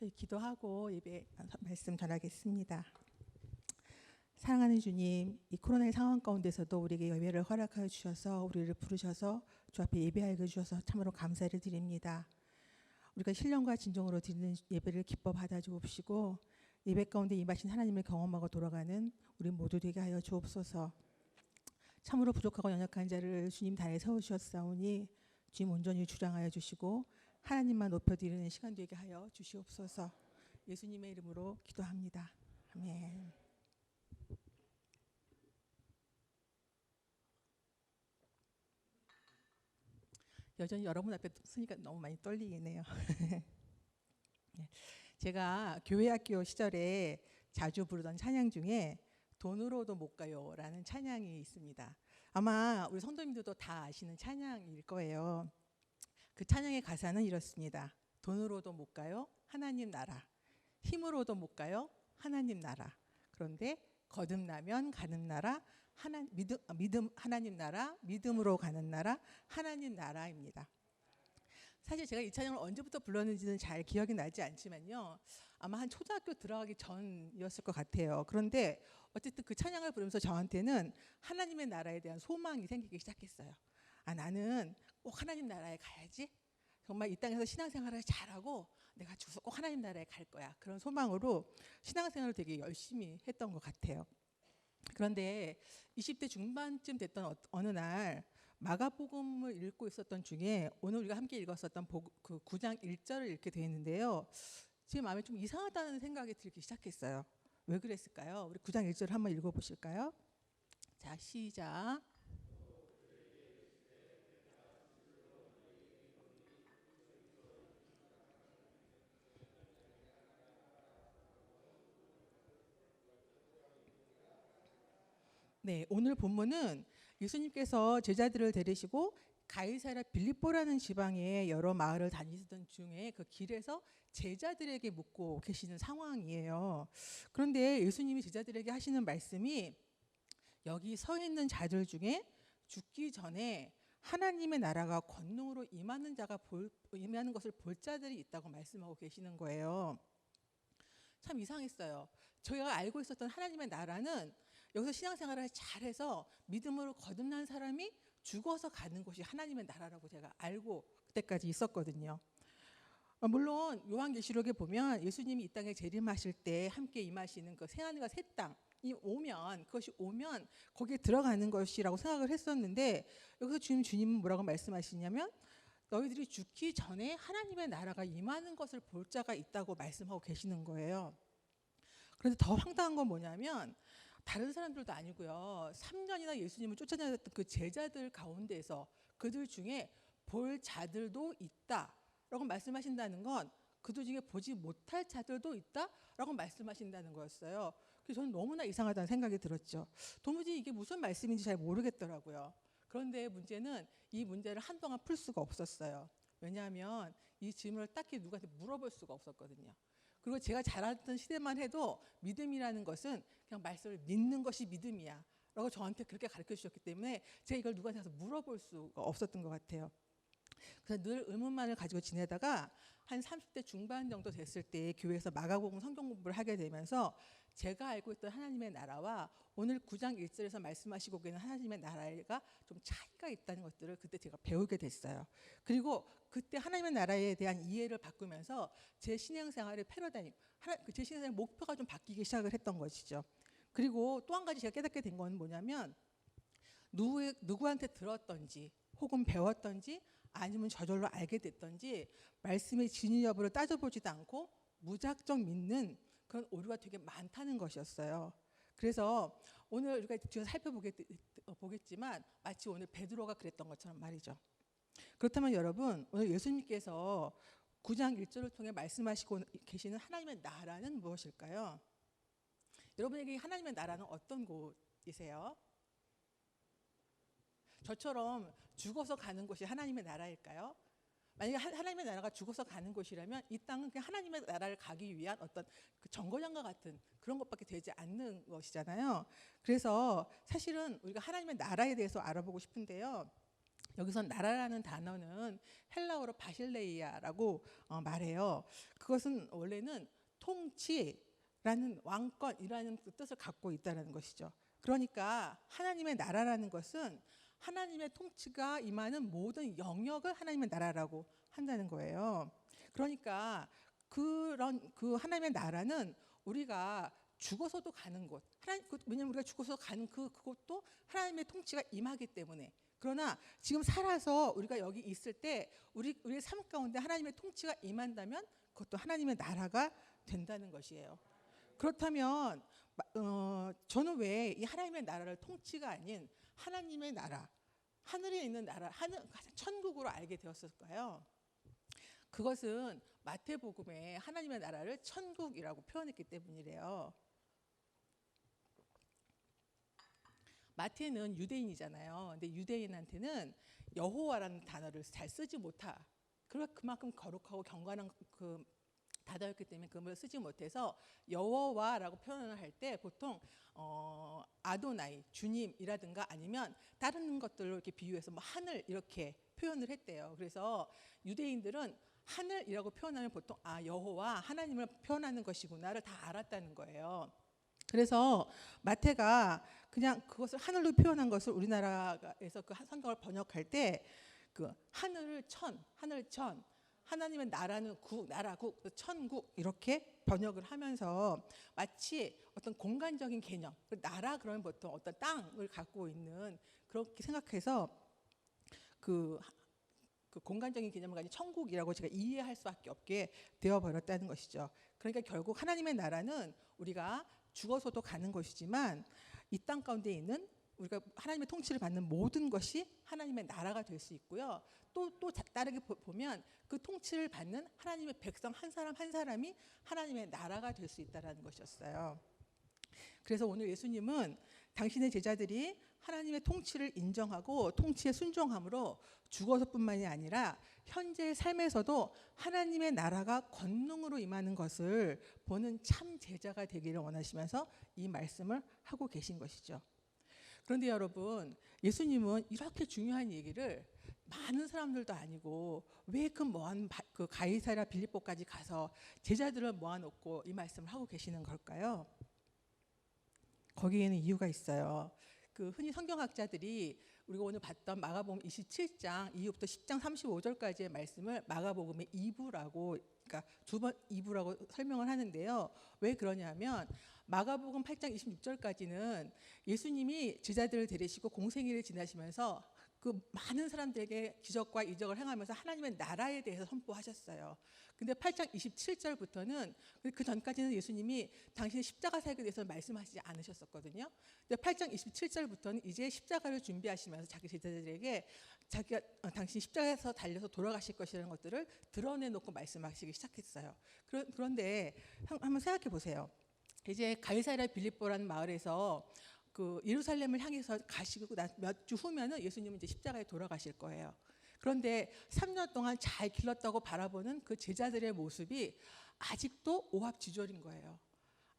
저희 기도하고 예배 말씀 전하겠습니다. 사랑하는 주님, 이 코로나의 상황 가운데서도 우리에게 예배를 허락하여 주셔서 우리를 부르셔서 주 앞에 예배하게 주셔서 참으로 감사를 드립니다. 우리가 신령과 진정으로 드리는 예배를 기뻐 받아 주옵시고 예배 가운데 임하신 하나님을 경험하고 돌아가는 우리 모두 되게 하여 주옵소서. 참으로 부족하고 연약한 자를 주님 단에 세우셨사오니 주님 온전히 주장하여 주시고 하나님만 높여드리는 시간 되게 하여 주시옵소서. 예수님의 이름으로 기도합니다. 아멘. 여전히 여러분 앞에 서니까 너무 많이 떨리긴 해요. 제가 교회 학교 시절에 자주 부르던 찬양 중에 돈으로도 못 가요라는 찬양이 있습니다. 아마 우리 성도님들도 다 아시는 찬양일 거예요. 그 찬양의 가사는 이렇습니다. 돈으로도 못 가요, 하나님 나라. 힘으로도 못 가요, 하나님 나라. 그런데 거듭나면 가는 나라, 하나님 나라, 믿음으로 가는 나라, 하나님 나라입니다. 사실 제가 이 찬양을 언제부터 불렀는지는 잘 기억이 나지 않지만요. 아마 한 초등학교 들어가기 전이었을 것 같아요. 그런데 어쨌든 그 찬양을 부르면서 저한테는 하나님의 나라에 대한 소망이 생기기 시작했어요. 아, 나는 꼭 하나님 나라에 가야지. 정말 이 땅에서 신앙생활을 잘하고 내가 죽어서 꼭 하나님 나라에 갈 거야. 그런 소망으로 신앙생활을 되게 열심히 했던 것 같아요. 그런데 20대 중반쯤 됐던 어느 날 마가복음을 읽고 있었던 중에 오늘 우리가 함께 읽었었던 그 9장 1절을 읽게 되었는데요. 제 마음에 좀 이상하다는 생각이 들기 시작했어요. 왜 그랬을까요? 우리 9장 1절을 한번 읽어보실까요? 자, 시작. 네, 오늘 본문은 예수님께서 제자들을 데리시고 가이사랴 빌립보라는 지방의 여러 마을을 다니시던 중에 그 길에서 제자들에게 묻고 계시는 상황이에요. 그런데 예수님이 제자들에게 하시는 말씀이 여기 서 있는 자들 중에 죽기 전에 하나님의 나라가 권능으로 임하는 것을 볼 자들이 있다고 말씀하고 계시는 거예요. 참 이상했어요. 저희가 알고 있었던 하나님의 나라는 여기서 신앙생활을 잘해서 믿음으로 거듭난 사람이 죽어서 가는 곳이 하나님의 나라라고 제가 알고 그때까지 있었거든요. 물론 요한계시록에 보면 예수님이 이 땅에 재림하실 때 함께 임하시는 그 새하늘과 새 땅이 오면 그것이 오면 거기에 들어가는 것이라고 생각을 했었는데 여기서 주님은 뭐라고 말씀하시냐면 너희들이 죽기 전에 하나님의 나라가 임하는 것을 볼 자가 있다고 말씀하고 계시는 거예요. 그런데 더 황당한 건 뭐냐면 다른 사람들도 아니고요. 3년이나 예수님을 쫓아다녔던 그 제자들 가운데서 그들 중에 볼 자들도 있다라고 말씀하신다는 건 그들 중에 보지 못할 자들도 있다라고 말씀하신다는 거였어요. 그래서 저는 너무나 이상하다는 생각이 들었죠. 도무지 이게 무슨 말씀인지 잘 모르겠더라고요. 그런데 문제는 이 문제를 한동안 풀 수가 없었어요. 왜냐하면 이 질문을 딱히 누구한테 물어볼 수가 없었거든요. 그리고 제가 자랐던 시대만 해도 믿음이라는 것은 그냥 말씀을 믿는 것이 믿음이야 라고 저한테 그렇게 가르쳐 주셨기 때문에 제가 이걸 누구한테 가서 물어볼 수가 없었던 것 같아요. 그래서 늘 의문만을 가지고 지내다가 한 30대 중반 정도 됐을 때 교회에서 마가복음 성경 공부를 하게 되면서 제가 알고 있던 하나님의 나라와 오늘 9장 1절에서 말씀하시고 계신 하나님의 나라가 좀 차이가 있다는 것들을 그때 제가 배우게 됐어요. 그리고 그때 하나님의 나라에 대한 이해를 바꾸면서 제 신앙생활의 패러다임, 제 신앙생활의 목표가 좀 바뀌기 시작을 했던 것이죠. 그리고 또 한 가지 제가 깨닫게 된 건 뭐냐면 누구한테 들었던지 혹은 배웠던지 아니면 저절로 알게 됐던지 말씀의 진위 여부를 따져보지도 않고 무작정 믿는 그런 오류가 되게 많다는 것이었어요. 그래서 오늘 우리가 뒤에서 살펴보겠지만 마치 오늘 베드로가 그랬던 것처럼 말이죠. 그렇다면 여러분 오늘 예수님께서 9장 1절을 통해 말씀하시고 계시는 하나님의 나라는 무엇일까요? 여러분에게 하나님의 나라는 어떤 곳이세요? 저처럼 죽어서 가는 곳이 하나님의 나라일까요? 만약에 하나님의 나라가 죽어서 가는 곳이라면 이 땅은 그냥 하나님의 나라를 가기 위한 어떤 그 정거장과 같은 그런 것밖에 되지 않는 것이잖아요. 그래서 사실은 우리가 하나님의 나라에 대해서 알아보고 싶은데요. 여기서 나라라는 단어는 헬라어로 바실레이아라고 말해요. 그것은 원래는 통치라는 왕권이라는 뜻을 갖고 있다는 것이죠. 그러니까 하나님의 나라라는 것은 하나님의 통치가 임하는 모든 영역을 하나님의 나라라고 한다는 거예요. 그러니까 그런 그 하나님의 나라는 우리가 죽어서도 가는 곳, 왜냐하면 우리가 죽어서 가는 그곳도 하나님의 통치가 임하기 때문에. 그러나 지금 살아서 우리가 여기 있을 때 우리의 삶 가운데 하나님의 통치가 임한다면 그것도 하나님의 나라가 된다는 것이에요. 그렇다면 저는 왜 이 하나님의 나라를 통치가 아닌 하나님의 나라, 하늘에 있는 나라, 천국으로 알게 되었을까요? 그것은 마태복음에 하나님의 나라를 천국이라고 표현했기 때문이래요. 마태는 유대인이잖아요. 근데 유대인한테는 여호와라는 단어를 잘 쓰지 못하. 그만큼 거룩하고 경건한 그 단어였기 때문에 그걸 쓰지 못해서 여호와라고 표현을 할 때 보통 아도나이 주님이라든가 아니면 다른 것들로 이렇게 비유해서 뭐 하늘 이렇게 표현을 했대요. 그래서 유대인들은 하늘이라고 표현하면 보통 여호와 하나님을 표현하는 것이구나를 다 알았다는 거예요. 그래서 마태가 그냥 그것을 하늘로 표현한 것을 우리나라에서 그 성경을 번역할 때 그 하늘을 하늘천, 하나님의 나라는 나라국, 천국 이렇게 번역을 하면서 마치 어떤 공간적인 개념, 나라 그러면 보통 어떤 땅을 갖고 있는 그렇게 생각해서 그 공간적인 개념을 가진 천국이라고 제가 이해할 수밖에 없게 되어버렸다는 것이죠. 그러니까 결국 하나님의 나라는 우리가 죽어서도 가는 것이지만 이 땅 가운데 있는 우리가 하나님의 통치를 받는 모든 것이 하나님의 나라가 될 수 있고요. 또 다르게 보면 그 통치를 받는 하나님의 백성 한 사람 한 사람이 하나님의 나라가 될 수 있다는 것이었어요. 그래서 오늘 예수님은 당신의 제자들이 하나님의 통치를 인정하고 통치에 순종함으로 죽어서뿐만이 아니라 현재의 삶에서도 하나님의 나라가 권능으로 임하는 것을 보는 참 제자가 되기를 원하시면서 이 말씀을 하고 계신 것이죠. 그런데 여러분, 예수님은 이렇게 중요한 얘기를 많은 사람들도 아니고 왜 그 가이사랴 빌립보까지 가서 제자들을 모아놓고 이 말씀을 하고 계시는 걸까요? 거기에는 이유가 있어요. 그 흔히 성경학자들이 우리가 오늘 봤던 마가복음 27장 이후부터 10장 35절까지의 말씀을 마가복음의 2부라고, 그러니까 두 번 2부라고 설명을 하는데요. 왜 그러냐면 마가복음 8장 26절까지는 예수님이 제자들을 데리시고 공생애를 지나시면서 그 많은 사람들에게 기적과 이적을 행하면서 하나님의 나라에 대해서 선포하셨어요. 근데 8장 27절부터는 그 전까지는 예수님이 당신의 십자가 사역에 대해서 말씀하시지 않으셨었거든요. 근데 8장 27절부터는 이제 십자가를 준비하시면서 자기 제자들에게 자기가 당신이 십자가에서 달려서 돌아가실 것이라는 것들을 드러내놓고 말씀하시기 시작했어요. 그런데 한번 생각해 보세요. 이제 가이사랴 빌립보라는 마을에서 그 예루살렘을 향해서 가시고 몇 주 후면은 예수님은 이제 십자가에 돌아가실 거예요. 그런데 3년 동안 잘 길렀다고 바라보는 그 제자들의 모습이 아직도 오합지졸인 거예요.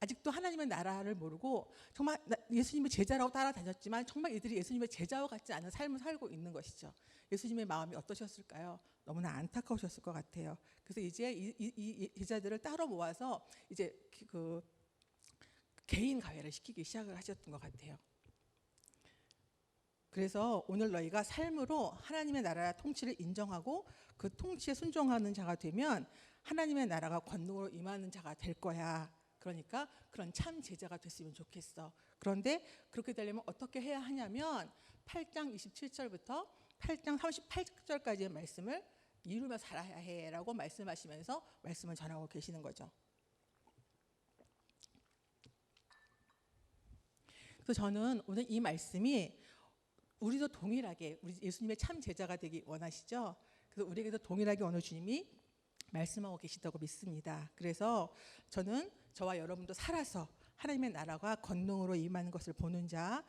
아직도 하나님의 나라를 모르고 정말 예수님의 제자라고 따라다녔지만 정말 이들이 예수님의 제자와 같지 않은 삶을 살고 있는 것이죠. 예수님의 마음이 어떠셨을까요? 너무나 안타까우셨을 것 같아요. 그래서 이제 이 제자들을 따로 모아서 이제 그 개인 가회를 시키기 시작을 하셨던 것 같아요. 그래서 오늘 너희가 삶으로 하나님의 나라 통치를 인정하고 그 통치에 순종하는 자가 되면 하나님의 나라가 권능으로 임하는 자가 될 거야. 그러니까 그런 참 제자가 됐으면 좋겠어. 그런데 그렇게 되려면 어떻게 해야 하냐면 8장 27절부터 8장 38절까지의 말씀을 이루며 살아야 해라고 말씀하시면서 말씀을 전하고 계시는 거죠. 그래서 저는 오늘 이 말씀이 우리도 동일하게 우리 예수님의 참 제자가 되기 원하시죠. 그래서 우리에게도 동일하게 오늘 주님이 말씀하고 계시다고 믿습니다. 그래서 저는 저와 여러분도 살아서 하나님의 나라가 권능으로 임하는 것을 보는 자,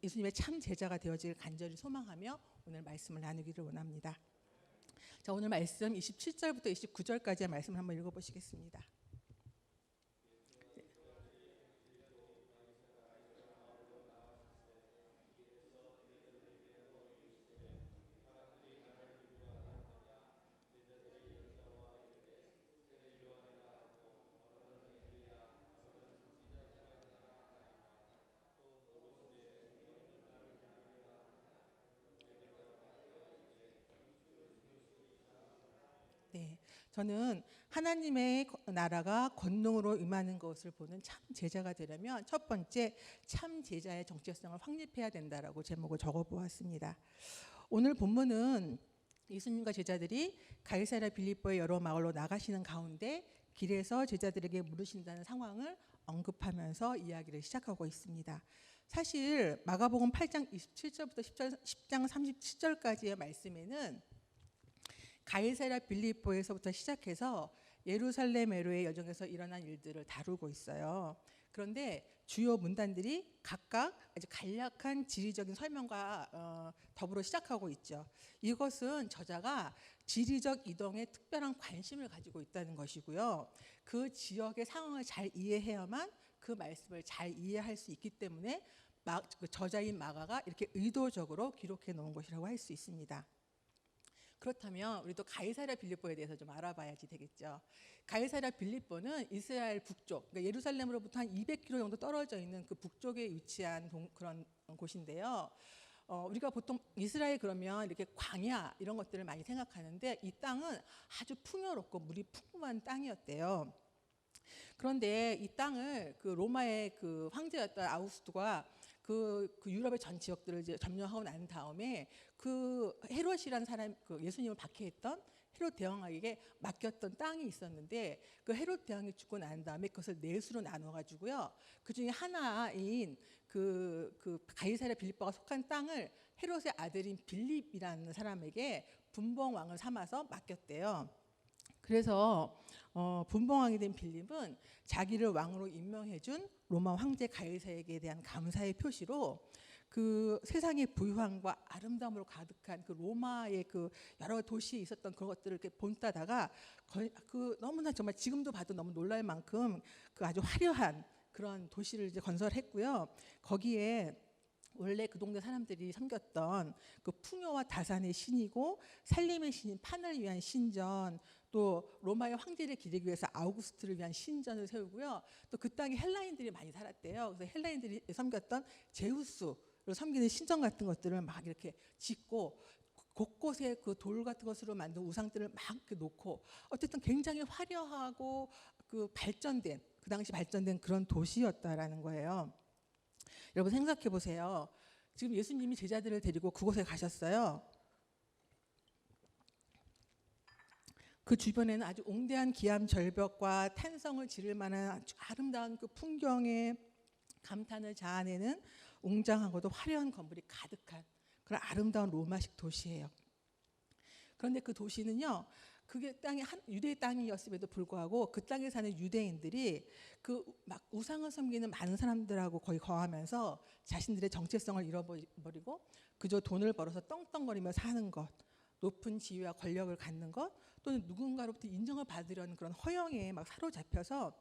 예수님의 참 제자가 되어질 간절히 소망하며 오늘 말씀을 나누기를 원합니다. 자, 오늘 말씀 27절부터 29절까지의 말씀을 한번 읽어보시겠습니다. 저는 하나님의 나라가 권능으로 임하는 것을 보는 참 제자가 되려면 첫 번째 참 제자의 정체성을 확립해야 된다라고 제목을 적어보았습니다. 오늘 본문은 예수님과 제자들이 가이사랴 빌립보의 여러 마을로 나가시는 가운데 길에서 제자들에게 물으신다는 상황을 언급하면서 이야기를 시작하고 있습니다. 사실 마가복음 8장 27절부터 10장 37절까지의 말씀에는 가이사랴 빌립보에서부터 시작해서 예루살렘에로의 여정에서 일어난 일들을 다루고 있어요. 그런데 주요 문단들이 각각 아주 간략한 지리적인 설명과 더불어 시작하고 있죠. 이것은 저자가 지리적 이동에 특별한 관심을 가지고 있다는 것이고요. 그 지역의 상황을 잘 이해해야만 그 말씀을 잘 이해할 수 있기 때문에 저자인 마가가 이렇게 의도적으로 기록해 놓은 것이라고 할 수 있습니다. 그렇다면 우리도 가이사랴 빌립보에 대해서 좀 알아봐야지 되겠죠. 가이사랴 빌립보는 이스라엘 북쪽, 그러니까 예루살렘으로부터 한 200km 정도 떨어져 있는 그 북쪽에 위치한 그런 곳인데요. 우리가 보통 이스라엘 그러면 이렇게 광야 이런 것들을 많이 생각하는데 이 땅은 아주 풍요롭고 물이 풍부한 땅이었대요. 그런데 이 땅을 그 로마의 그 황제였던 아우구스투가 그 유럽의 전 지역들을 이제 점령하고 난 다음에 그 헤롯이라는 사람, 그 예수님을 박해했던 헤롯 대왕에게 맡겼던 땅이 있었는데 그 헤롯 대왕이 죽고 난 다음에 그것을 넷으로 나눠가지고요. 그 중에 하나인 그 가이사랴 빌립보가 속한 땅을 헤롯의 아들인 빌립이라는 사람에게 분봉왕을 삼아서 맡겼대요. 그래서 분봉왕이 된 빌립은 자기를 왕으로 임명해준 로마 황제 가이사에게 대한 감사의 표시로 그 세상의 부유함과 아름다움으로 가득한 그 로마의 그 여러 도시에 있었던 그런 것들을 이렇게 본따다가 그 너무나 정말 지금도 봐도 너무 놀랄 만큼 그 아주 화려한 그런 도시를 이제 건설했고요. 거기에 원래 그 동네 사람들이 섬겼던 그 풍요와 다산의 신이고 살림의 신인 판을 위한 신전, 또 로마의 황제를 기리기 위해서 아우구스트를 위한 신전을 세우고요. 또 그 땅에 헬라인들이 많이 살았대요. 그래서 헬라인들이 섬겼던 제우스를 섬기는 신전 같은 것들을 막 이렇게 짓고 곳곳에 그 돌 같은 것으로 만든 우상들을 막 이렇게 놓고 어쨌든 굉장히 화려하고 그 발전된 그 당시 발전된 그런 도시였다라는 거예요. 여러분 생각해 보세요. 지금 예수님이 제자들을 데리고 그곳에 가셨어요. 그 주변에는 아주 옹대한 기암 절벽과 탄성을 지를 만한 아주 아름다운 그 풍경에 감탄을 자아내는 웅장하고도 화려한 건물이 가득한 그런 아름다운 로마식 도시예요. 그런데 그 도시는요, 그게 땅이 유대 땅이었음에도 불구하고 그 땅에 사는 유대인들이 그 막 우상을 섬기는 많은 사람들하고 거의 거하면서 자신들의 정체성을 잃어버리고 그저 돈을 벌어서 떵떵거리며 사는 것, 높은 지위와 권력을 갖는 것, 또는 누군가로부터 인정을 받으려는 그런 허영에 막 사로잡혀서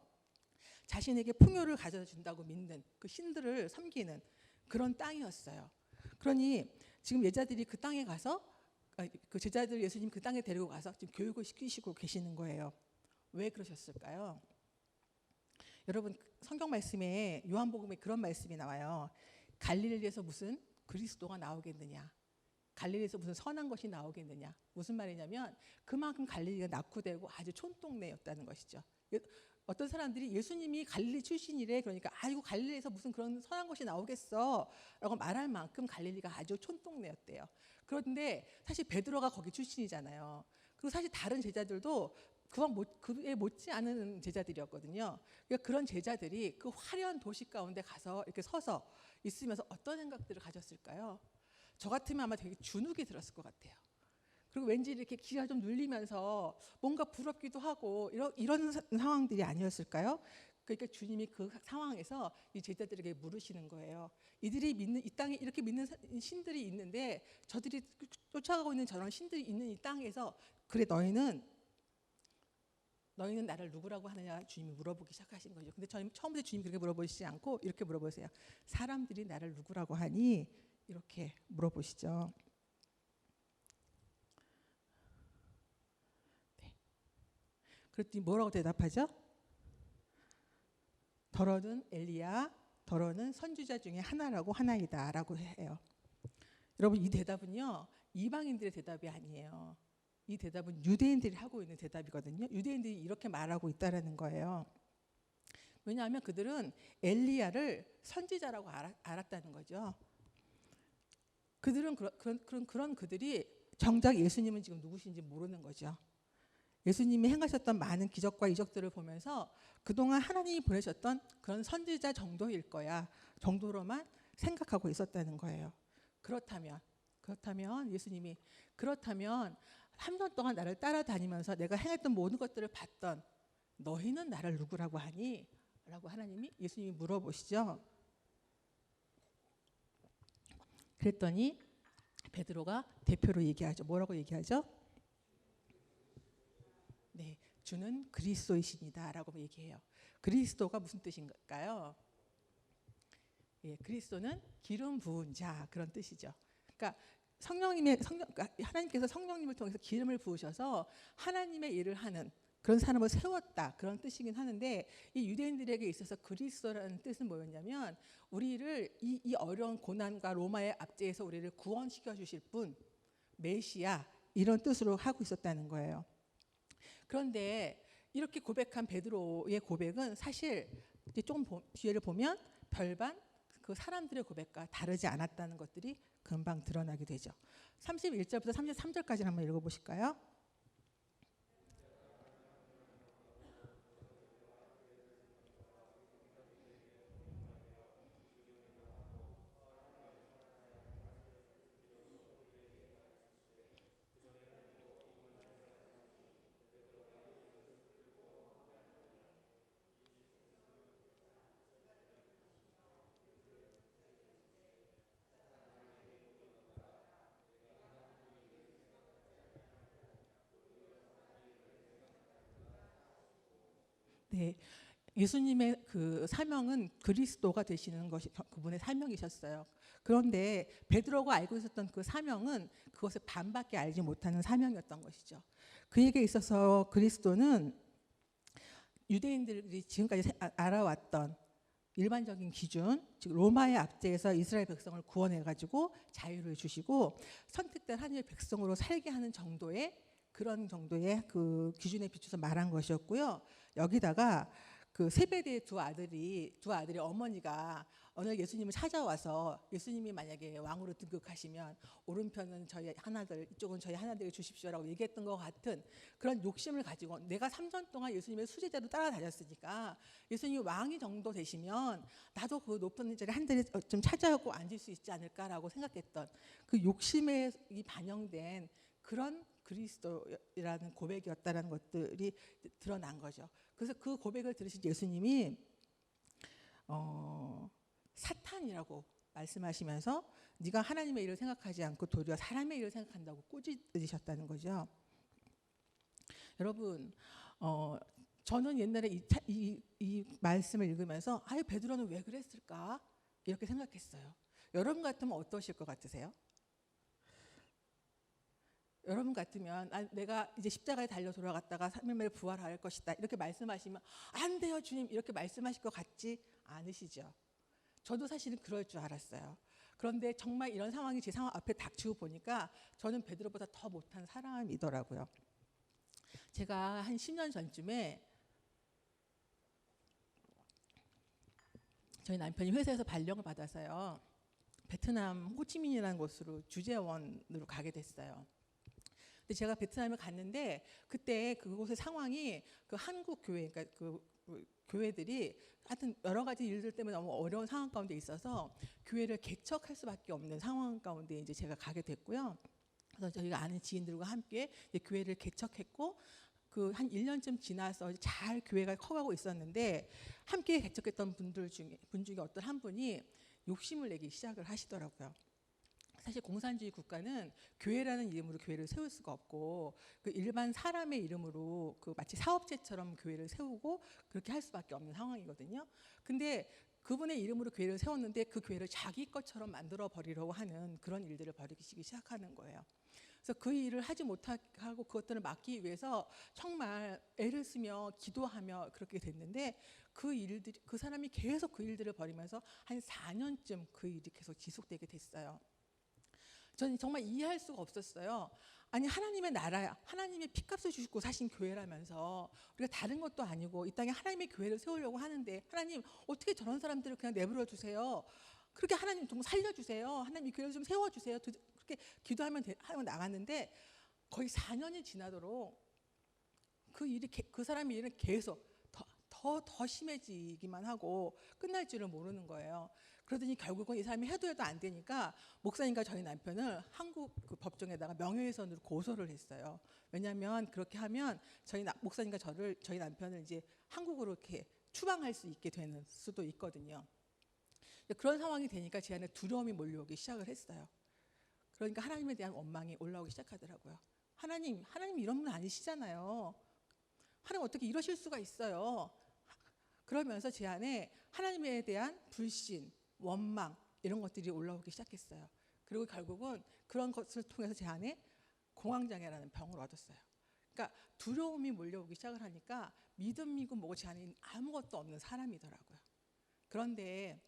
자신에게 풍요를 가져다 준다고 믿는 그 신들을 섬기는 그런 땅이었어요. 그러니 지금 제자들이 그 땅에 가서 그 제자들 예수님 그 땅에 데리고 가서 지금 교육을 시키시고 계시는 거예요. 왜 그러셨을까요? 여러분 성경 말씀에 요한복음에 그런 말씀이 나와요. 갈릴리에서 무슨 그리스도가 나오겠느냐? 갈릴리에서 무슨 선한 것이 나오겠느냐? 무슨 말이냐면 그만큼 갈릴리가 낙후되고 아주 촌동네였다는 것이죠. 어떤 사람들이 예수님이 갈릴리 출신이래. 그러니까 아이고 갈릴리에서 무슨 그런 선한 것이 나오겠어 라고 말할 만큼 갈릴리가 아주 촌동네였대요. 그런데 사실 베드로가 거기 출신이잖아요. 그리고 사실 다른 제자들도 그에 못지 않은 제자들이었거든요. 그러니까 그런 제자들이 그 화려한 도시 가운데 가서 이렇게 서서 있으면서 어떤 생각들을 가졌을까요? 저 같으면 아마 되게 주눅이 들었을 것 같아요. 그리고 왠지 이렇게 기가 좀 눌리면서 뭔가 부럽기도 하고 이런 상황들이 아니었을까요? 그러니까 주님이 그 상황에서 이 제자들에게 물으시는 거예요. 이들이 믿는 이 땅에 이렇게 믿는 신들이 있는데 저들이 쫓아가고 있는 저런 신들이 있는 이 땅에서 그래 너희는 나를 누구라고 하느냐 주님이 물어보기 시작하신 거죠. 근데 저는 처음부터 주님이 그렇게 물어보시지 않고 이렇게 물어보세요. 사람들이 나를 누구라고 하니? 이렇게 물어보시죠. 네. 그랬더니 뭐라고 대답하죠? 더러는 엘리야, 더러는 선지자 중에 하나이다라고 해요. 여러분 이 대답은요 이방인들의 대답이 아니에요. 이 대답은 유대인들이 하고 있는 대답이거든요. 유대인들이 이렇게 말하고 있다라는 거예요. 왜냐하면 그들은 엘리야를 선지자라고 알았다는 거죠. 그들은 그런 그들이 정작 예수님은 지금 누구신지 모르는 거죠. 예수님이 행하셨던 많은 기적과 이적들을 보면서 그동안 하나님이 보내셨던 그런 선지자 정도일 거야 정도로만 생각하고 있었다는 거예요. 그렇다면 예수님이 그렇다면 3년 동안 나를 따라다니면서 내가 행했던 모든 것들을 봤던 너희는 나를 누구라고 하니? 라고 예수님이 물어보시죠. 그랬더니 베드로가 대표로 얘기하죠. 뭐라고 얘기하죠? 네, 주는 그리스도이십니다라고 얘기해요. 그리스도가 무슨 뜻인가요? 예, 그리스도는 기름 부은 자 그런 뜻이죠. 그러니까 그러니까 하나님께서 성령님을 통해서 기름을 부으셔서 하나님의 일을 하는 그런 사람을 세웠다 그런 뜻이긴 하는데 이 유대인들에게 있어서 그리스도라는 뜻은 뭐였냐면 우리를 이 어려운 고난과 로마의 압제에서 우리를 구원시켜 주실 분 메시아 이런 뜻으로 하고 있었다는 거예요. 그런데 이렇게 고백한 베드로의 고백은 사실 이제 조금 뒤에를 보면 별반 그 사람들의 고백과 다르지 않았다는 것들이 금방 드러나게 되죠. 31절부터 33절까지 한번 읽어보실까요? 네, 예수님의 그 사명은 그리스도가 되시는 것이 그분의 사명이셨어요. 그런데 베드로가 알고 있었던 그 사명은 그것을 반밖에 알지 못하는 사명이었던 것이죠. 그에게 있어서 그리스도는 유대인들이 지금까지 알아왔던 일반적인 기준, 즉 로마의 압제에서 이스라엘 백성을 구원해가지고 자유를 주시고 선택된 하나님의 백성으로 살게 하는 정도의 그런 정도의 그 기준에 비춰서 말한 것이었고요. 여기다가 그 세베대의 두 아들이 어머니가 어느 예수님을 찾아와서 예수님이 만약에 왕으로 등극하시면 오른편은 저희 하나들 이쪽은 저희 하나들에게 주십시오라고 얘기했던 것 같은 그런 욕심을 가지고 내가 3년 동안 예수님의 수제자로 따라다녔으니까 예수님이 왕이 정도 되시면 나도 그 높은 자리 한 자리 좀 차지하고 앉을 수 있지 않을까라고 생각했던 그 욕심에 반영된 그런 그리스도라는 고백이었다는 것들이 드러난 거죠. 그래서 그 고백을 들으신 예수님이 사탄이라고 말씀하시면서 네가 하나님의 일을 생각하지 않고 도리어 사람의 일을 생각한다고 꼬집으셨다는 거죠. 여러분, 저는 옛날에 이 말씀을 읽으면서 아유 베드로는 왜 그랬을까 이렇게 생각했어요. 여러분 같으면 어떠실 것 같으세요? 여러분 같으면 내가 이제 십자가에 달려 돌아갔다가 3일 만에 부활할 것이다 이렇게 말씀하시면 안 돼요 주님 이렇게 말씀하실 것 같지 않으시죠? 저도 사실은 그럴 줄 알았어요. 그런데 정말 이런 상황이 제 상황 앞에 닥치고 보니까 저는 베드로보다 더 못한 사람이더라고요. 제가 한 10년 전쯤에 저희 남편이 회사에서 발령을 받아서요. 베트남 호치민이라는 곳으로 주재원으로 가게 됐어요. 근데 제가 베트남에 갔는데 그때 그곳의 상황이 그 한국 교회 그러니까 그 교회들이 하여튼 여러 가지 일들 때문에 너무 어려운 상황 가운데 있어서 교회를 개척할 수밖에 없는 상황 가운데 이제 제가 가게 됐고요. 그래서 저희가 아는 지인들과 함께 교회를 개척했고 그 한 1년쯤 지나서 잘 교회가 커가고 있었는데 함께 개척했던 분 중에 어떤 한 분이 욕심을 내기 시작을 하시더라고요. 사실 공산주의 국가는 교회라는 이름으로 교회를 세울 수가 없고 그 일반 사람의 이름으로 그 마치 사업체처럼 교회를 세우고 그렇게 할 수밖에 없는 상황이거든요. 근데 그분의 이름으로 교회를 세웠는데 그 교회를 자기 것처럼 만들어 버리려고 하는 그런 일들을 벌이기 시작하는 거예요. 그래서 그 일을 하지 못하고 그것들을 막기 위해서 정말 애를 쓰며 기도하며 그렇게 됐는데 그 사람이 계속 그 일들을 벌이면서 한 4년쯤 그 일이 계속 지속되게 됐어요. 저는 정말 이해할 수가 없었어요. 아니 하나님의 나라야, 하나님의 피값을 주시고 사신 교회라면서 우리가 다른 것도 아니고 이 땅에 하나님의 교회를 세우려고 하는데 하나님 어떻게 저런 사람들을 그냥 내버려 두세요? 그렇게 하나님 좀 살려주세요. 하나님 이 교회를 좀 세워주세요. 그렇게 기도하면 하고 나갔는데 거의 4년이 지나도록 그 사람의 일은 계속 더 심해지기만 하고 끝날 줄을 모르는 거예요. 그러더니 결국은 이 사람이 해도 안 되니까 목사님과 저희 남편을 한국 그 법정에다가 명예훼손으로 고소를 했어요. 왜냐하면 그렇게 하면 목사님과 저희 남편을 이제 한국으로 이렇게 추방할 수 있게 되는 수도 있거든요. 그런 상황이 되니까 제 안에 두려움이 몰려오기 시작을 했어요. 그러니까 하나님에 대한 원망이 올라오기 시작하더라고요. 하나님 이런 분 아니시잖아요. 하나님 어떻게 이러실 수가 있어요? 그러면서 제 안에 하나님에 대한 불신, 원망 이런 것들이 올라오기 시작했어요. 그리고 결국은 그런 것을 통해서 제 안에 공황장애라는 병을 얻었어요. 그러니까 두려움이 몰려오기 시작을 하니까 믿음이고 뭐고 제 안에 아무것도 없는 사람이더라고요. 그런데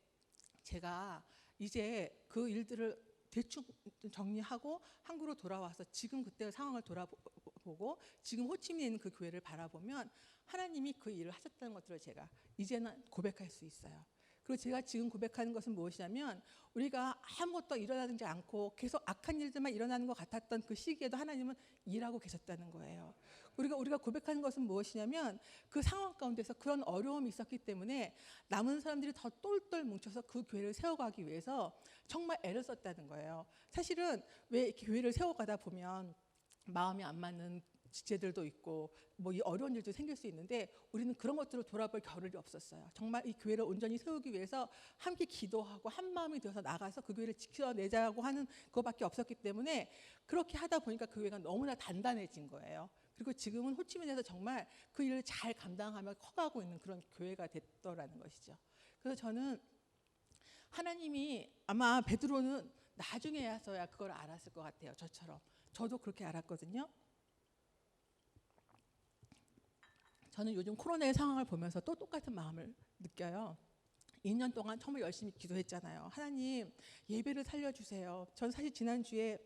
제가 이제 그 일들을 대충 정리하고 한국으로 돌아와서 지금 그때 상황을 돌아보고 지금 호치민에 있는 그 교회를 바라보면 하나님이 그 일을 하셨다는 것들을 제가 이제는 고백할 수 있어요. 그리고 제가 지금 고백하는 것은 무엇이냐면 우리가 아무것도 일어나지 않고 계속 악한 일들만 일어나는 것 같았던 그 시기에도 하나님은 일하고 계셨다는 거예요. 우리가 고백하는 것은 무엇이냐면 그 상황 가운데서 그런 어려움이 있었기 때문에 남은 사람들이 더 똘똘 뭉쳐서 그 교회를 세워가기 위해서 정말 애를 썼다는 거예요. 사실은 왜 이렇게 교회를 세워가다 보면 마음이 안 맞는 지체들도 있고 뭐 이 어려운 일도 생길 수 있는데 우리는 그런 것들을 돌아볼 겨를이 없었어요. 정말 이 교회를 온전히 세우기 위해서 함께 기도하고 한 마음이 되어서 나가서 그 교회를 지켜내자고 하는 그거밖에 없었기 때문에 그렇게 하다 보니까 그 교회가 너무나 단단해진 거예요. 그리고 지금은 호치민에서 정말 그 일을 잘 감당하며 커가고 있는 그런 교회가 됐더라는 것이죠. 그래서 저는 하나님이 아마 베드로는 나중에야서야 그걸 알았을 것 같아요. 저처럼. 저도 그렇게 알았거든요. 저는 요즘 코로나의 상황을 보면서 또 똑같은 마음을 느껴요. 2년 동안 정말 열심히 기도했잖아요. 하나님 예배를 살려주세요. 전 사실 지난주에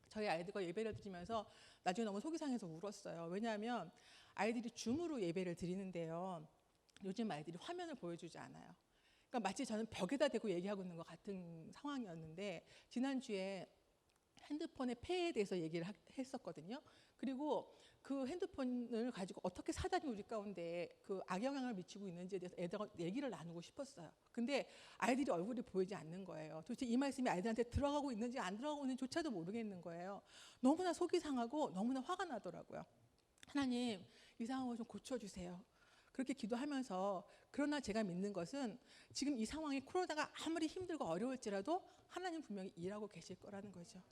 저희 아이들과 예배를 드리면서 나중에 너무 속이 상해서 울었어요. 왜냐하면 아이들이 줌으로 예배를 드리는데요. 요즘 아이들이 화면을 보여주지 않아요. 그러니까 마치 저는 벽에다 대고 얘기하고 있는 것 같은 상황이었는데 지난주에 핸드폰의 폐해에 대해서 얘기를 했었거든요. 그리고 그 핸드폰을 가지고 어떻게 사단이 우리 가운데 그 악영향을 미치고 있는지에 대해서 애들과 얘기를 나누고 싶었어요. 근데 아이들이 얼굴이 보이지 않는 거예요. 도대체 이 말씀이 아이들한테 들어가고 있는지 안 들어가고 있는지조차도 모르겠는 거예요. 너무나 속이 상하고 너무나 화가 나더라고요. 하나님 이 상황을 좀 고쳐주세요. 그렇게 기도하면서 그러나 제가 믿는 것은 지금 이 상황이 코로나가 아무리 힘들고 어려울지라도 하나님 분명히 일하고 계실 거라는 거죠.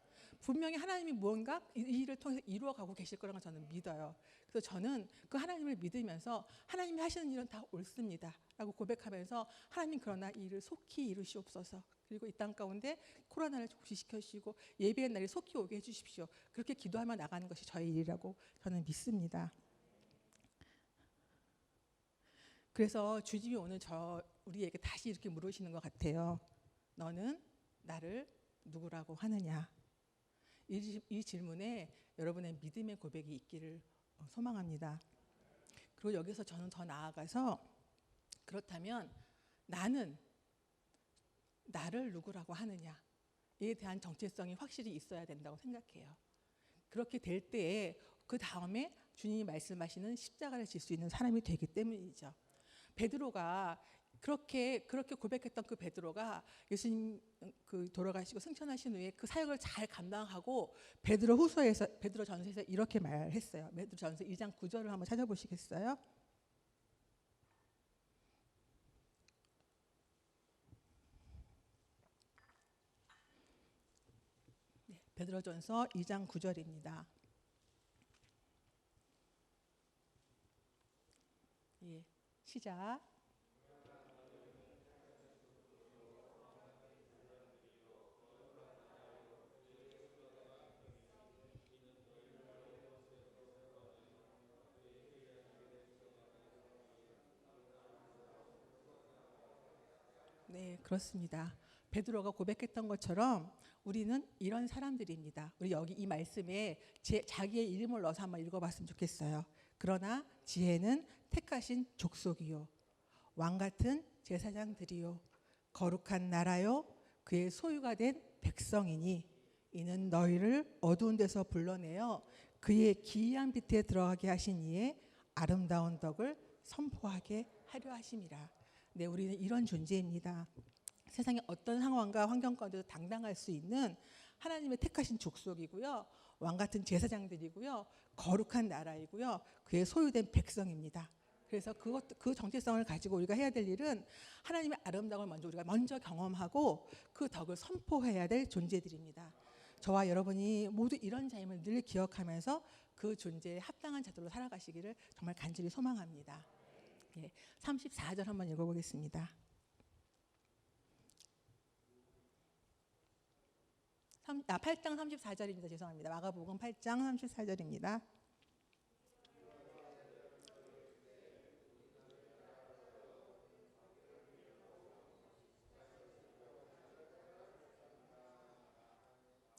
분명히 하나님이 무언가 이 일을 통해서 이루어가고 계실 거라는 걸 저는 믿어요. 그래서 저는 그 하나님을 믿으면서 하나님이 하시는 일은 다 옳습니다 라고 고백하면서 하나님 그러나 이 일을 속히 이루시옵소서. 그리고 이 땅 가운데 코로나를 종식시켜 주시고 예배의 날이 속히 오게 해주십시오. 그렇게 기도하며 나가는 것이 저의 일이라고 저는 믿습니다. 그래서 주님이 오늘 우리에게 다시 이렇게 물으시는 것 같아요. 너는 나를 누구라고 하느냐? 이 질문에 여러분의 믿음의 고백이 있기를 소망합니다. 그리고 여기서 저는 더 나아가서 그렇다면 나는 나를 누구라고 하느냐에 대한 정체성이 확실히 있어야 된다고 생각해요. 그렇게 될 때에 그 다음에 주님이 말씀하시는 십자가를 질 수 있는 사람이 되기 때문이죠. 베드로가 그렇게 고백했던 그 베드로가 예수님 그 돌아가시고 승천하신 후에 그 사역을 잘 감당하고 베드로전서에서 이렇게 말했어요. 베드로전서 2장 9절을 한번 찾아보시겠어요? 네, 베드로전서 2장 9절입니다. 예, 시작. 네, 그렇습니다. 베드로가 고백했던 것처럼 우리는 이런 사람들입니다. 우리 여기 이 말씀에 자기의 이름을 넣어서 한번 읽어봤으면 좋겠어요. 그러나 지혜는 택하신 족속이요, 왕 같은 제사장들이요, 거룩한 나라요, 그의 소유가 된 백성이니 이는 너희를 어두운 데서 불러내어 그의 기이한 빛에 들어가게 하신 이의 아름다운 덕을 선포하게 하려 하심이라. 네, 우리는 이런 존재입니다. 세상의 어떤 상황과 환경 가운데서 당당할 수 있는 하나님의 택하신 족속이고요, 왕 같은 제사장들이고요, 거룩한 나라이고요, 그의 소유된 백성입니다. 그래서 그 정체성을 가지고 우리가 해야 될 일은 하나님의 아름다움을 우리가 먼저 경험하고 그 덕을 선포해야 될 존재들입니다. 저와 여러분이 모두 이런 자임을 늘 기억하면서 그 존재에 합당한 자들로 살아가시기를 정말 간절히 소망합니다. 예, 34절 한번 읽어보겠습니다. 8장 34절입니다. 죄송합니다. 마가복음 8장 34절입니다.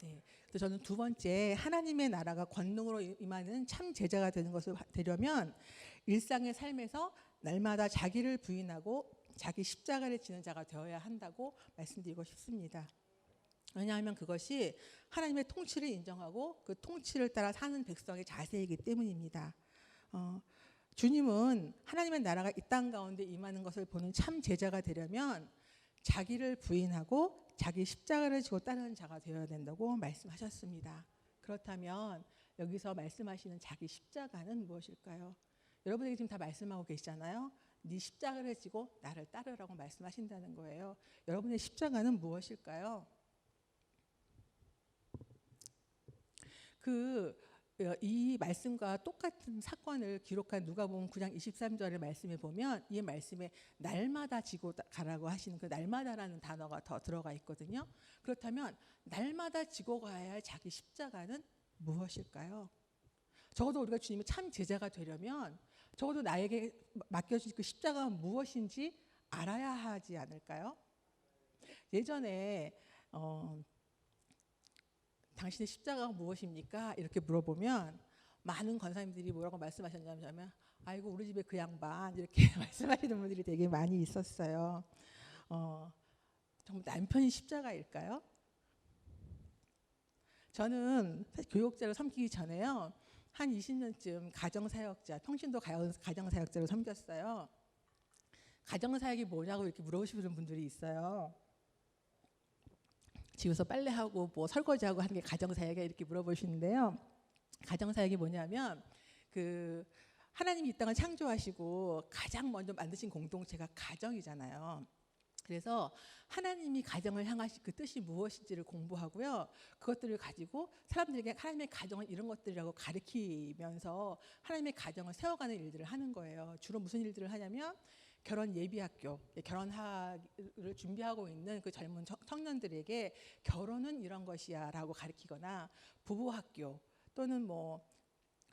네, 저는 두 번째, 하나님의 나라가 권능으로 임하는 참 제자가 되는 것을 되려면 일상의 삶에서 날마다 자기를 부인하고 자기 십자가를 지는 자가 되어야 한다고 말씀드리고 싶습니다. 왜냐하면 그것이 하나님의 통치를 인정하고 그 통치를 따라 사는 백성의 자세이기 때문입니다. 주님은 하나님의 나라가 이 땅 가운데 임하는 것을 보는 참 제자가 되려면 자기를 부인하고 자기 십자가를 지고 따르는 자가 되어야 된다고 말씀하셨습니다. 그렇다면 여기서 말씀하시는 자기 십자가는 무엇일까요? 여러분에게 지금 다 말씀하고 계시잖아요. 네 십자가를 지고 나를 따르라고 말씀하신다는 거예요. 여러분의 십자가는 무엇일까요? 이 말씀과 똑같은 사건을 기록한 누가복음 9장 23절의 말씀에 보면 이 말씀에 날마다 지고 가라고 하시는 그 날마다라는 단어가 더 들어가 있거든요. 그렇다면 날마다 지고 가야 할 자기 십자가는 무엇일까요? 적어도 우리가 주님의 참 제자가 되려면 적어도 나에게 맡겨진 그 십자가가 무엇인지 알아야 하지 않을까요? 예전에 당신의 십자가가 무엇입니까? 이렇게 물어보면 많은 권사님들이 뭐라고 말씀하셨냐면 아이고 우리 집에 그 양반 이렇게 말씀하시는 분들이 되게 많이 있었어요. 정말 남편이 십자가일까요? 저는 사실 교육자를 섬기기 전에요, 한 20년쯤 가정사역자, 평신도 가정사역자로 섬겼어요. 가정사역이 뭐냐고 이렇게 물어보시는 분들이 있어요. 집에서 빨래하고 뭐 설거지하고 하는 게 가정사역이야 이렇게 물어보시는데요. 가정사역이 뭐냐면 하나님이 이 땅을 창조하시고 가장 먼저 만드신 공동체가 가정이잖아요. 그래서 하나님이 가정을 향하신 그 뜻이 무엇인지를 공부하고요, 그것들을 가지고 사람들에게 하나님의 가정은 이런 것들이라고 가르치면서 하나님의 가정을 세워가는 일들을 하는 거예요. 주로 무슨 일들을 하냐면 결혼 예비학교, 결혼을 준비하고 있는 그 젊은 청년들에게 결혼은 이런 것이야라고 가르치거나, 부부학교 또는 뭐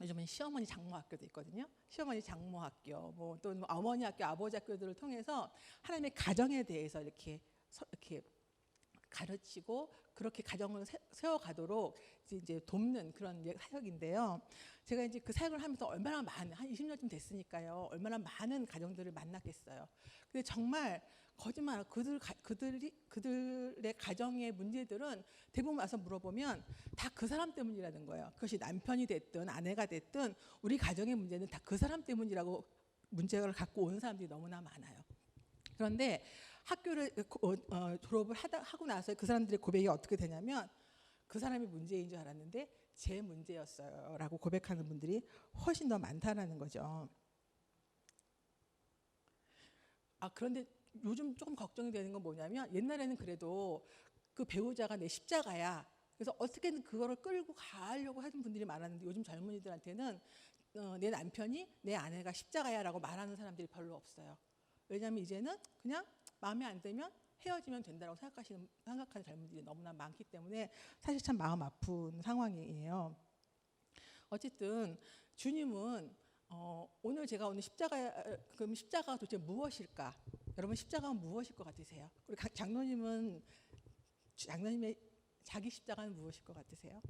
요즘은 시어머니 장모학교도 있거든요. 시어머니 장모학교, 또는 어머니 학교, 아버지 학교들을 통해서 하나님의 가정에 대해서 이렇게 가르치고 그렇게 가정을 세워가도록 이제 돕는 그런 사역인데요. 제가 이제 그 사역을 하면서 얼마나 많은, 한 20년쯤 됐으니까요, 얼마나 많은 가정들을 만났겠어요. 근데 정말 거짓말, 그들의 가정의 문제들은 대부분 와서 물어보면 다 그 사람 때문이라는 거예요. 그것이 남편이 됐든 아내가 됐든 우리 가정의 문제는 다 그 사람 때문이라고 문제를 갖고 오는 사람들이 너무나 많아요. 그런데 학교를 졸업을 하고 나서 그 사람들의 고백이 어떻게 되냐면 그 사람이 문제인 줄 알았는데 제 문제였어요 라고 고백하는 분들이 훨씬 더 많다는 거죠. 그런데 요즘 조금 걱정이 되는 건 뭐냐면, 옛날에는 그래도 그 배우자가 내 십자가야, 그래서 어떻게든 그거를 끌고 가려고 하는 분들이 많았는데 요즘 젊은이들한테는 내 남편이 내 아내가 십자가야 라고 말하는 사람들이 별로 없어요. 왜냐하면 이제는 그냥 마음에 안 들면 헤어지면 된다고 생각하는 젊은이들이 너무나 많기 때문에 사실 참 마음 아픈 상황이에요. 어쨌든 주님은 오늘 제가 오늘 그럼 십자가가 도대체 무엇일까? 여러분 십자가가 무엇일 것 같으세요? 우리 장로님은 장로님의 자기 십자가는 무엇일 것 같으세요?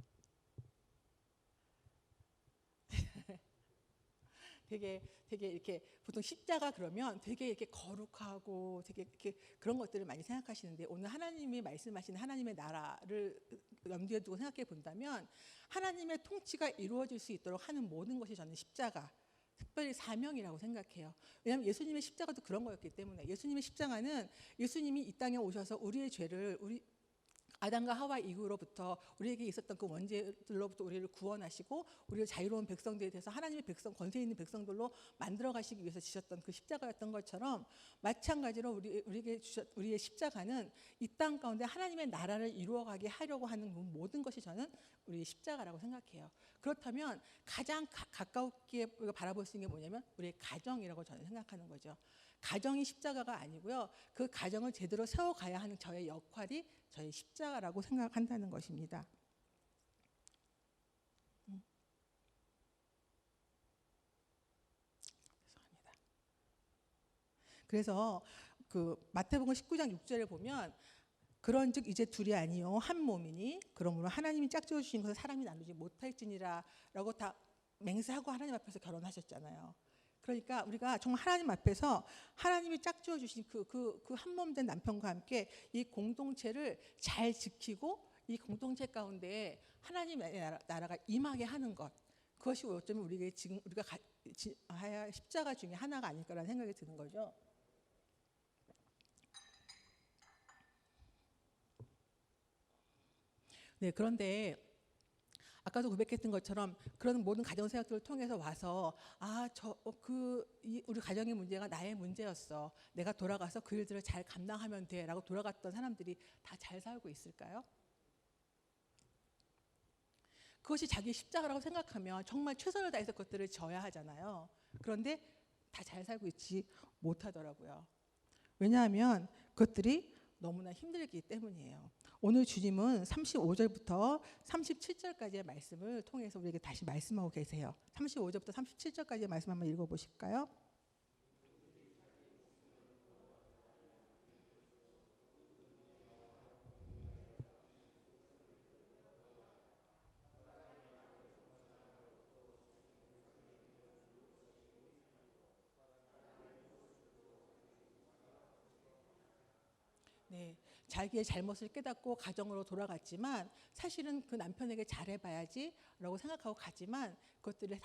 되게 이렇게 보통 십자가 그러면 되게 이렇게 거룩하고 되게 이렇게 그런 것들을 많이 생각하시는데, 오늘 하나님이 말씀하시는 하나님의 나라를 염두에 두고 생각해 본다면 하나님의 통치가 이루어질 수 있도록 하는 모든 것이 저는 십자가, 특별히 사명이라고 생각해요. 왜냐하면 예수님의 십자가도 그런 거였기 때문에. 예수님의 십자가는 예수님이 이 땅에 오셔서 우리의 죄를, 우리 아담과 하와 이후로부터 우리에게 있었던 그 원죄들로부터 우리를 구원하시고 우리를 자유로운 백성들에 대해서 하나님의 백성, 권세 있는 백성들로 만들어 가시기 위해서 지셨던 그 십자가였던 것처럼, 마찬가지로 우리의 십자가는 이 땅 가운데 하나님의 나라를 이루어가게 하려고 하는 모든 것이 저는 우리의 십자가라고 생각해요. 그렇다면 가장 가깝게 바라볼 수 있는 게 뭐냐면 우리의 가정이라고 저는 생각하는 거죠. 가정이 십자가가 아니고요, 그 가정을 제대로 세워가야 하는 저의 역할이 저의 십자가라고 생각한다는 것입니다. 죄송합니다. 그래서 그 마태복음 19장 6절에 보면, 그런즉 이제 둘이 아니요 한 몸이니 그러므로 하나님이 짝지어 주신 것을 사람이 나누지 못할지니라 라고 다 맹세하고 하나님 앞에서 결혼하셨잖아요. 그러니까 우리가 정말 하나님 앞에서 하나님이 짝지어 주신 그 한 몸 된 남편과 함께 이 공동체를 잘 지키고 이 공동체 가운데 하나님의 나라가 임하게 하는 것, 그것이 어쩌면 우리가 지금 우리가 해야 할 십자가 중에 하나가 아닐까라는 생각이 드는 거죠. 네, 그런데 아까도 고백했던 것처럼 그런 모든 가정생활들을 통해서 와서 우리 가정의 문제가 나의 문제였어, 내가 돌아가서 그 일들을 잘 감당하면 돼 라고 돌아갔던 사람들이 다 잘 살고 있을까요? 그것이 자기 십자가라고 생각하면 정말 최선을 다해서 그것들을 져야 하잖아요. 그런데 다 잘 살고 있지 못하더라고요. 왜냐하면 그것들이 너무나 힘들기 때문이에요. 오늘 주님은 35절부터 37절까지의 말씀을 통해서 우리에게 다시 말씀하고 계세요. 35절부터 37절까지의 말씀 한번 읽어보실까요? 네, 자기의 잘못을 깨닫고 가정으로 돌아갔지만 사실은 그 남편에게 잘해봐야지라고 생각하고 가지만 그것들이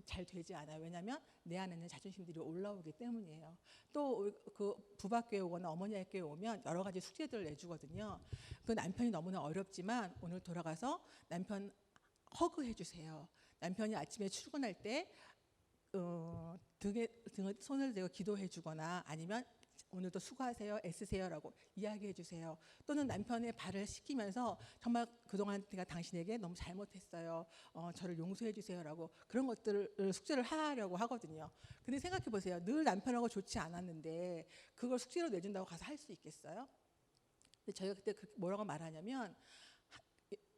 잘 되지 않아요. 왜냐하면 내 안에는 자존심들이 올라오기 때문이에요. 또 그 부밖에 오거나 어머니에게 오면 여러 가지 숙제들을 내주거든요. 그 남편이 너무나 어렵지만 오늘 돌아가서 남편 허그해 주세요. 남편이 아침에 출근할 때 등에 손을 대고 기도해 주거나, 아니면 오늘도 수고하세요, 애쓰세요라고 이야기해 주세요. 또는 남편의 발을 씻기면서 정말 그동안 내가 당신에게 너무 잘못했어요, 저를 용서해 주세요라고 그런 것들을 숙제를 하려고 하거든요. 근데 생각해 보세요. 늘 남편하고 좋지 않았는데 그걸 숙제로 내준다고 가서 할 수 있겠어요? 근데 저희가 그때 뭐라고 말하냐면,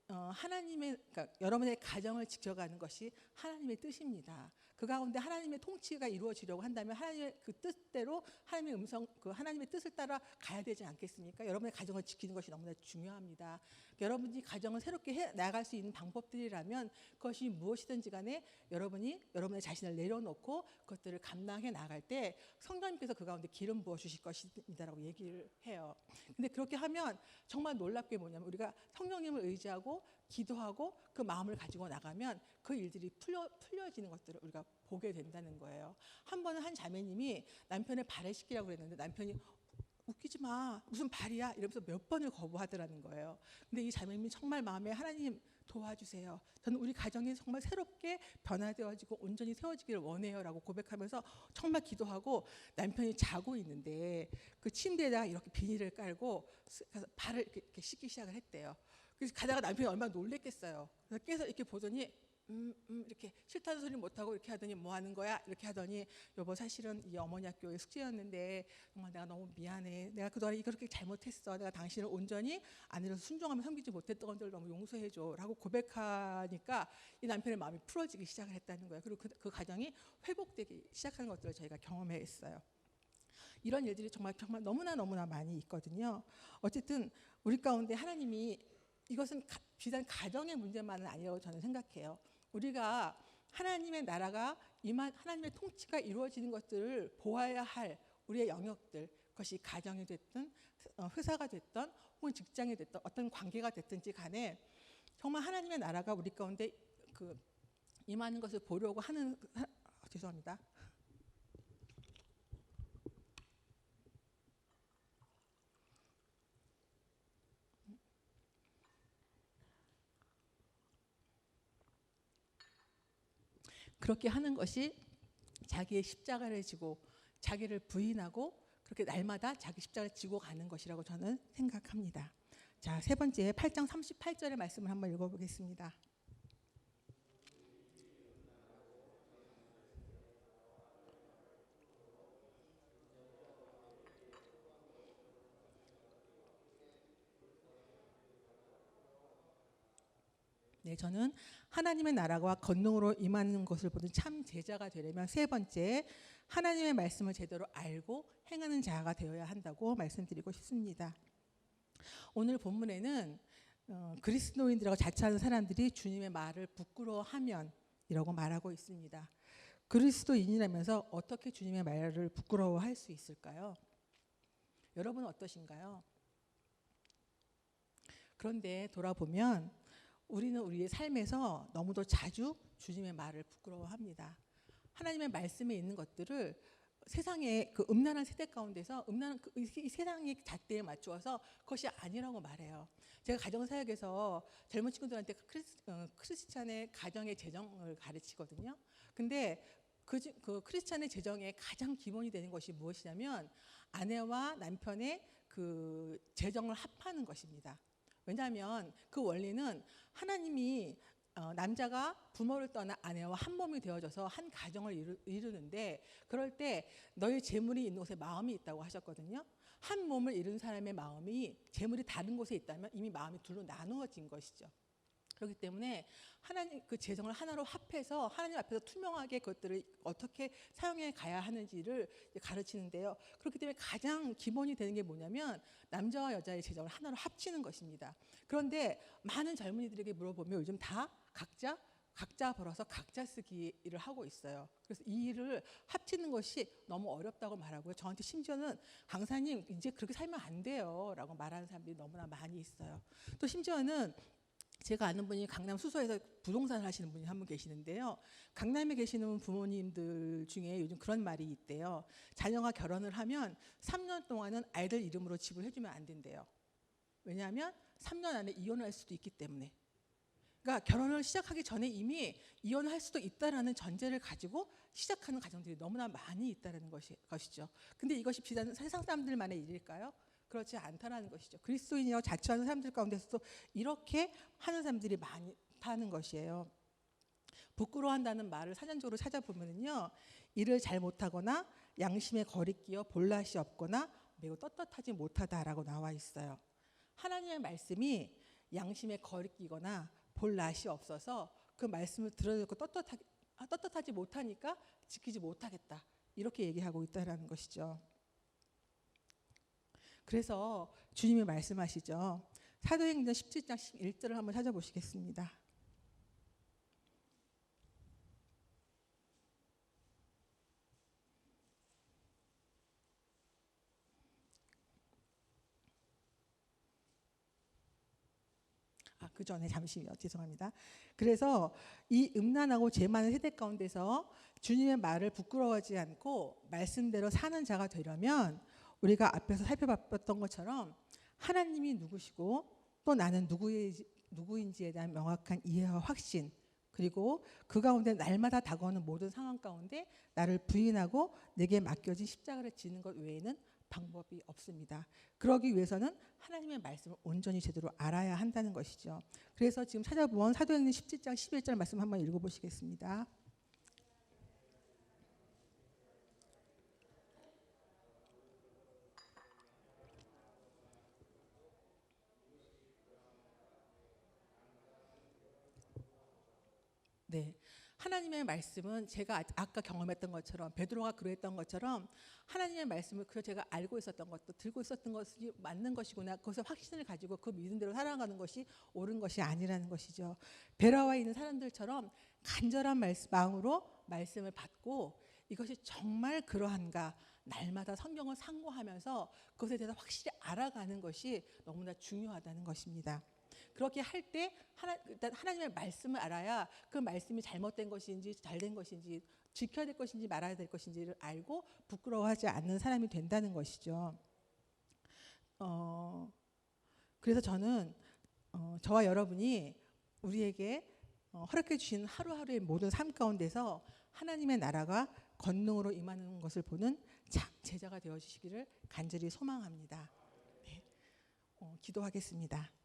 하나님의, 그러니까 여러분의 가정을 지켜가는 것이 하나님의 뜻입니다. 그 가운데 하나님의 통치가 이루어지려고 한다면 하나님의 그 뜻대로 하나님의 음성, 그 하나님의 뜻을 따라 가야 되지 않겠습니까? 여러분의 가정을 지키는 것이 너무나 중요합니다. 여러분이 가정을 새롭게 해 나갈 수 있는 방법들이라면 그것이 무엇이든지 간에 여러분이 여러분의 자신을 내려놓고 그것들을 감당해 나갈 때 성령님께서 그 가운데 기름 부어 주실 것입니다라고 얘기를 해요. 근데 그렇게 하면 정말 놀랍게 뭐냐면, 우리가 성령님을 의지하고 기도하고 그 마음을 가지고 나가면 그 일들이 풀려지는 것들을 우리가 보게 된다는 거예요. 한 번은 한 자매님이 남편의 발을 씻기라고 그랬는데 남편이 웃기지 마, 무슨 발이야 이러면서 몇 번을 거부하더라는 거예요. 근데 이 자매님이 정말 마음에, 하나님 도와주세요, 저는 우리 가정이 정말 새롭게 변화되어지고 온전히 세워지기를 원해요 라고 고백하면서 정말 기도하고, 남편이 자고 있는데 그 침대에다가 이렇게 비닐을 깔고 발을 이렇게 씻기 시작을 했대요. 그래서 가다가 남편이 얼마나 놀랬겠어요. 그래서 깨서 이렇게 보더니 이렇게 싫다는 소리 못하고 이렇게 하더니 뭐 하는 거야? 이렇게 하더니, 여보 사실은 이 어머니 학교의 숙제였는데 정말 내가 너무 미안해, 내가 그동안 그렇게 잘못했어, 내가 당신을 온전히 아내로서 순종하며 섬기지 못했던 것들 너무 용서해줘 라고 고백하니까 이 남편의 마음이 풀어지기 시작을 했다는 거예요. 그리고 그 가정이 회복되기 시작하는 것들을 저희가 경험했어요. 이런 일들이 정말 정말 너무나 많이 있거든요. 어쨌든 우리 가운데 하나님이 이것은 비단 가정의 문제만은 아니라고 저는 생각해요. 우리가 하나님의 나라가 하나님의 통치가 이루어지는 것들을 보아야 할 우리의 영역들, 그것이 가정이 됐든 회사가 됐든 혹은 직장이 됐든 어떤 관계가 됐든지 간에 정말 하나님의 나라가 우리 가운데 임하는 것을 보려고 하는 죄송합니다. 그렇게 하는 것이 자기의 십자가를 지고 자기를 부인하고 그렇게 날마다 자기 십자가를 지고 가는 것이라고 저는 생각합니다. 자, 세 번째 8장 38절의 말씀을 한번 읽어보겠습니다. 네, 저는 하나님의 나라와 권능으로 임하는 것을 보는 참 제자가 되려면 세 번째, 하나님의 말씀을 제대로 알고 행하는 자가 되어야 한다고 말씀드리고 싶습니다. 오늘 본문에는 그리스도인들이라고 자처하는 사람들이 주님의 말을 부끄러워하면 이라고 말하고 있습니다. 그리스도인이라면서 어떻게 주님의 말을 부끄러워할 수 있을까요? 여러분은 어떠신가요? 그런데 돌아보면 우리는 우리의 삶에서 너무도 자주 주님의 말을 부끄러워합니다. 하나님의 말씀에 있는 것들을 세상의 그 음란한 세대 가운데서 음란한 이 세상의 잣대에 맞추어서 그것이 아니라고 말해요. 제가 가정사역에서 젊은 친구들한테 크리스찬의 가정의 재정을 가르치거든요. 근데 그 크리스찬의 재정의 가장 기본이 되는 것이 무엇이냐면 아내와 남편의 그 재정을 합하는 것입니다. 왜냐하면 그 원리는 하나님이 남자가 부모를 떠나 아내와 한 몸이 되어져서 한 가정을 이루는데 그럴 때 너희 재물이 있는 곳에 마음이 있다고 하셨거든요. 한 몸을 이룬 사람의 마음이 재물이 다른 곳에 있다면 이미 마음이 둘로 나누어진 것이죠. 그렇기 때문에 하나님 그 재정을 하나로 합해서 하나님 앞에서 투명하게 그것들을 어떻게 사용해 가야 하는지를 가르치는데요. 그렇기 때문에 가장 기본이 되는 게 뭐냐면 남자와 여자의 재정을 하나로 합치는 것입니다. 그런데 많은 젊은이들에게 물어보면 요즘 다 각자 벌어서 각자 쓰기를 하고 있어요. 그래서 이 일을 합치는 것이 너무 어렵다고 말하고요. 저한테 심지어는 강사님 이제 그렇게 살면 안 돼요 라고 말하는 사람들이 너무나 많이 있어요. 또 심지어는 제가 아는 분이 강남 수서에서 부동산을 하시는 분이 한 분 계시는데요. 강남에 계시는 부모님들 중에 요즘 그런 말이 있대요. 자녀가 결혼을 하면 3년 동안은 아이들 이름으로 집을 해주면 안 된대요. 왜냐하면 3년 안에 이혼을 할 수도 있기 때문에. 그러니까 결혼을 시작하기 전에 이미 이혼할 수도 있다라는 전제를 가지고 시작하는 가정들이 너무나 많이 있다는 것이죠. 근데 이것이 비단 세상 사람들만의 일일까요? 그렇지 않다라는 것이죠. 그리스도인이라고 자처하는 사람들 가운데서도 이렇게 하는 사람들이 많다는 것이에요. 부끄러워한다는 말을 사전적으로 찾아보면요, 일을 잘 못하거나 양심에 거리끼어 볼낯이 없거나 매우 떳떳하지 못하다라고 나와 있어요. 하나님의 말씀이 양심에 거리끼거나 볼낯이 없어서 그 말씀을 들어듣고 떳떳하지 못하니까 지키지 못하겠다 이렇게 얘기하고 있다는 것이죠. 그래서 주님이 말씀하시죠. 사도행전 17장 11절을 한번 찾아보시겠습니다. 그 전에 잠시만요. 죄송합니다. 그래서 이 음란하고 죄 많은 세대 가운데서 주님의 말을 부끄러워하지 않고 말씀대로 사는 자가 되려면 우리가 앞에서 살펴봤던 것처럼 하나님이 누구시고 또 나는 누구인지에 대한 명확한 이해와 확신, 그리고 그 가운데 날마다 다가오는 모든 상황 가운데 나를 부인하고 내게 맡겨진 십자가를 지는 것 외에는 방법이 없습니다. 그러기 위해서는 하나님의 말씀을 온전히 제대로 알아야 한다는 것이죠. 그래서 지금 찾아본 사도행전 17장 11절 말씀 한번 읽어보시겠습니다. 네, 하나님의 말씀은 제가 아까 경험했던 것처럼 베드로가 그랬던 것처럼 하나님의 말씀을 그 제가 알고 있었던 것도 들고 있었던 것이 맞는 것이구나. 그것을 확신을 가지고 그 믿음대로 살아가는 것이 옳은 것이 아니라는 것이죠. 베라와 있는 사람들처럼 간절한 마음으로 말씀을 받고 이것이 정말 그러한가 날마다 성경을 상고하면서 그것에 대해서 확실히 알아가는 것이 너무나 중요하다는 것입니다. 그렇게 할 때 일단 하나님의 말씀을 알아야 그 말씀이 잘못된 것인지 잘된 것인지 지켜야 될 것인지 말아야 될 것인지를 알고 부끄러워하지 않는 사람이 된다는 것이죠. 그래서 저는 저와 여러분이 우리에게 허락해 주신 하루하루의 모든 삶 가운데서 하나님의 나라가 권능으로 임하는 것을 보는 참 제자가 되어 주시기를 간절히 소망합니다. 네. 기도하겠습니다.